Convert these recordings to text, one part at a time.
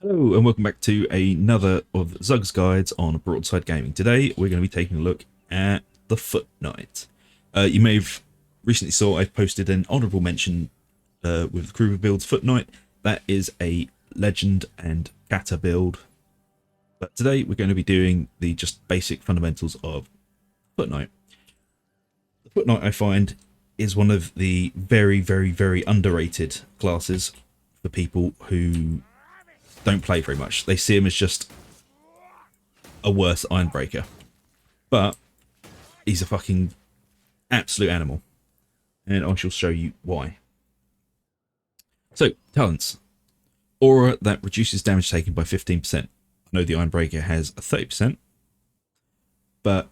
Hello and welcome back to another of Zug's guides on Broadside Gaming. Today we're going to be taking a look at the Foot Knight. You may have recently saw I've posted an honourable mention with Kruber build's Foot Knight. That is a legend and kata build. But today we're going to be doing the just basic fundamentals of Foot Knight. The Foot Knight, I find, is one of the very underrated classes for people who don't play very much. They see him as just a worse Ironbreaker, but he's a fucking absolute animal, and I shall show you why. So, talents. Aura that reduces damage taken by 15%. I know the Ironbreaker has a 30%, but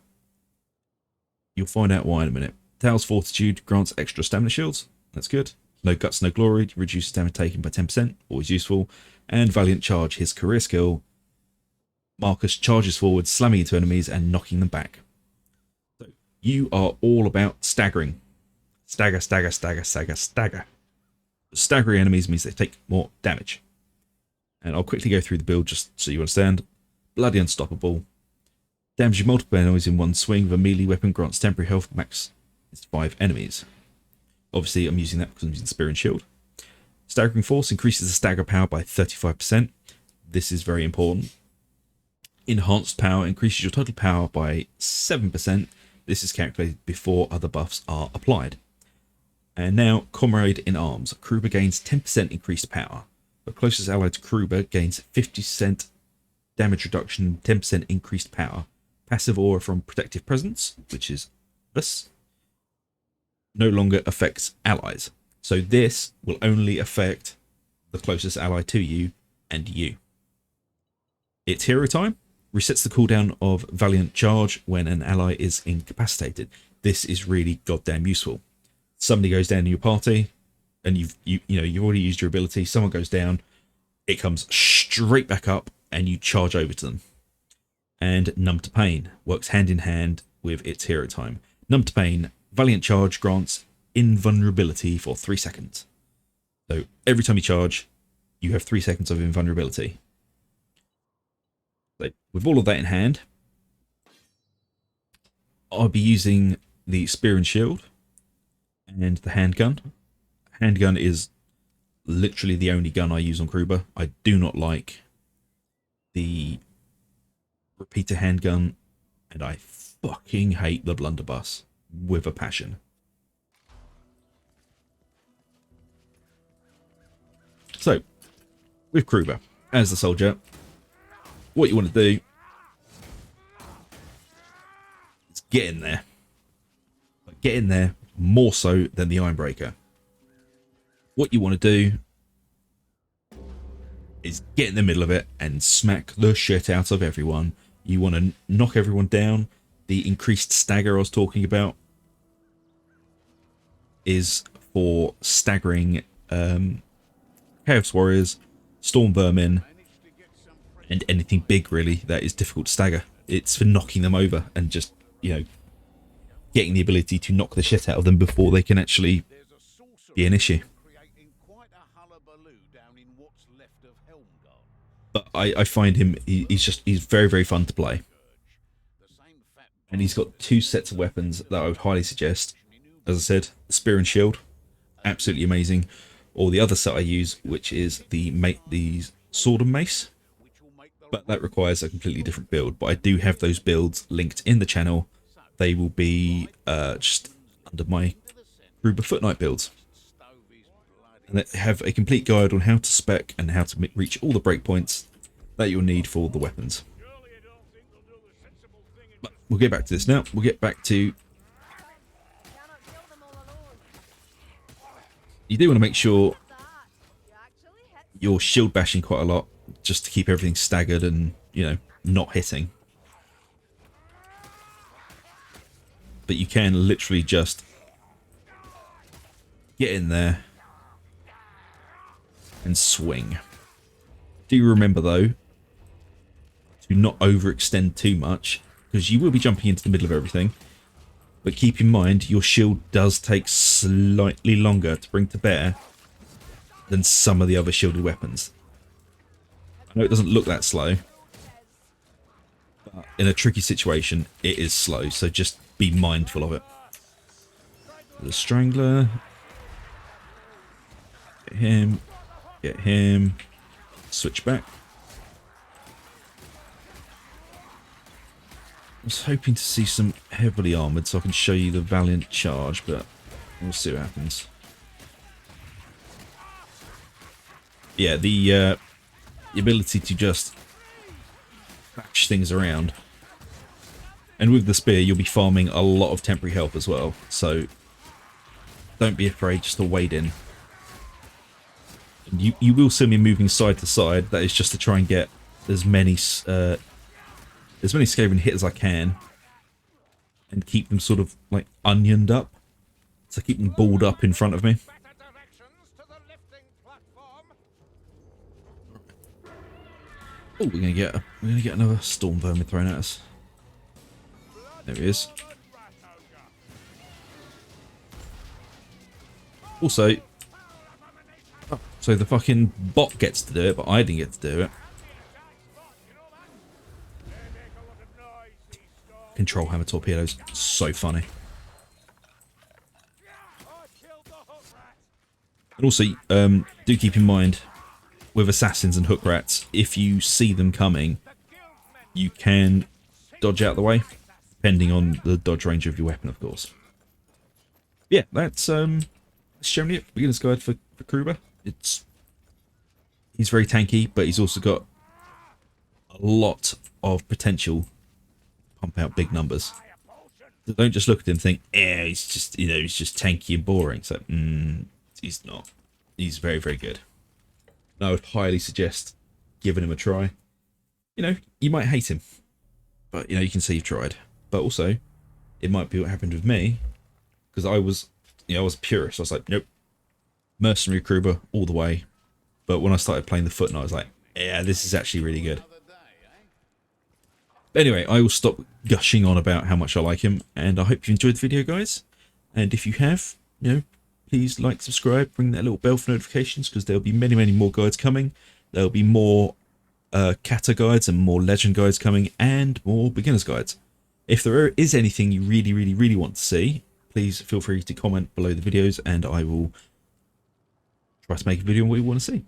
you'll find out why in a minute. Tail's Fortitude grants extra stamina shields. That's good. No Guts, No Glory reduces damage taken by 10%. Always useful. And Valiant Charge, his career skill. Marcus charges forward, slamming into enemies and knocking them back. So you are all about staggering. Stagger. Staggering enemies means they take more damage. And I'll quickly go through the build just so you understand. Bloody Unstoppable. Damages multiple enemies in one swing with a melee weapon, grants temporary health, max is 5 enemies. Obviously I'm using that because I'm using Spear and Shield. Staggering Force increases the stagger power by 35%. This is very important. Enhanced Power increases your total power by 7%. This is calculated before other buffs are applied. And now, Comrade in Arms. Kruber gains 10% increased power. The closest ally to Kruber gains 50% damage reduction, 10% increased power. Passive aura from Protective Presence, which is this, no longer affects allies. So this will only affect the closest ally to you and you. It's hero time. Resets the cooldown of Valiant Charge when an ally is incapacitated. This is really goddamn useful. Somebody goes down in your party and you've already used your ability. Someone goes down, it comes straight back up and you charge over to them. And Numb to Pain works hand in hand with its hero time. Numb to Pain, Valiant Charge grants invulnerability for 3 seconds. So every time you charge, you have 3 seconds of invulnerability. So with all of that in hand, I'll be using the Spear and Shield and the handgun. Handgun is literally the only gun I use on Kruber. I do not like the repeater handgun, and I fucking hate the blunderbuss with a passion. So, with Kruber as the soldier, what you want to do is get in there. But get in there more so than the Ironbreaker. What you want to do is get in the middle of it and smack the shit out of everyone. You want to knock everyone down. The increased stagger I was talking about is for staggering Chaos Warriors, Storm Vermin, and anything big really that is difficult to stagger. It's for knocking them over and just, getting the ability to knock the shit out of them before they can actually be an issue. But I find him, he's very fun to play. And he's got 2 sets of weapons that I would highly suggest. As I said, the Spear and Shield, absolutely amazing. Or the other set I use, which is the Sword and Mace. But that requires a completely different build. But I do have those builds linked in the channel. They will be just under my Kruber Foot Knight builds. And they have a complete guide on how to spec and how to reach all the breakpoints that you'll need for the weapons. But we'll get back to this now. We'll get back to... You do want to make sure you're shield bashing quite a lot, just to keep everything staggered and, not hitting. But you can literally just get in there and swing. Do remember though to not overextend too much, because you will be jumping into the middle of everything. But keep in mind, your shield does take slightly longer to bring to bear than some of the other shielded weapons. I know it doesn't look that slow, but in a tricky situation, it is slow, so just be mindful of it. The Strangler. Get him. Switch back. I was hoping to see some heavily armoured so I can show you the Valiant charge, but we'll see what happens. Yeah, the ability to just bash things around. And with the spear, you'll be farming a lot of temporary health as well, so don't be afraid just to wade in. You will see me moving side to side. That is just to try and get as many Skaven hit as I can, and keep them sort of like onioned up, so keep them balled up in front of me. Oh, we're gonna get another storm vermin thrown at us. There he is. Also, oh, so the fucking bot gets to do it, but I didn't get to do it. Control hammer torpedoes, so funny. And also, do keep in mind, with assassins and hook rats, if you see them coming, you can dodge out the way, depending on the dodge range of your weapon, of course. Yeah, that's generally it. Beginner's guide for Kruber. He's very tanky, but he's also got a lot of potential to pump out big numbers. So don't just look at him and think, he's just, he's just tanky and boring. So, he's not. He's very, very good. And I would highly suggest giving him a try. You might hate him, but you can see you've tried. But also, it might be what happened with me, because I was a purist. I was like, nope, mercenary Kruber all the way. But when I started playing the foot, I was like, yeah, this is actually really good. But anyway, I will stop gushing on about how much I like him, and I hope you enjoyed the video, guys. And if you have, please like, subscribe, ring that little bell for notifications, because there'll be many, many more guides coming. There'll be more kata guides and more legend guides coming, and more beginners guides. If there is anything you really, really, really want to see, please feel free to comment below the videos, and I will try to make a video on what you want to see.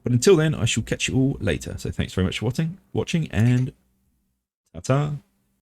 But until then, I shall catch you all later. So thanks very much for watching, and ta-ta.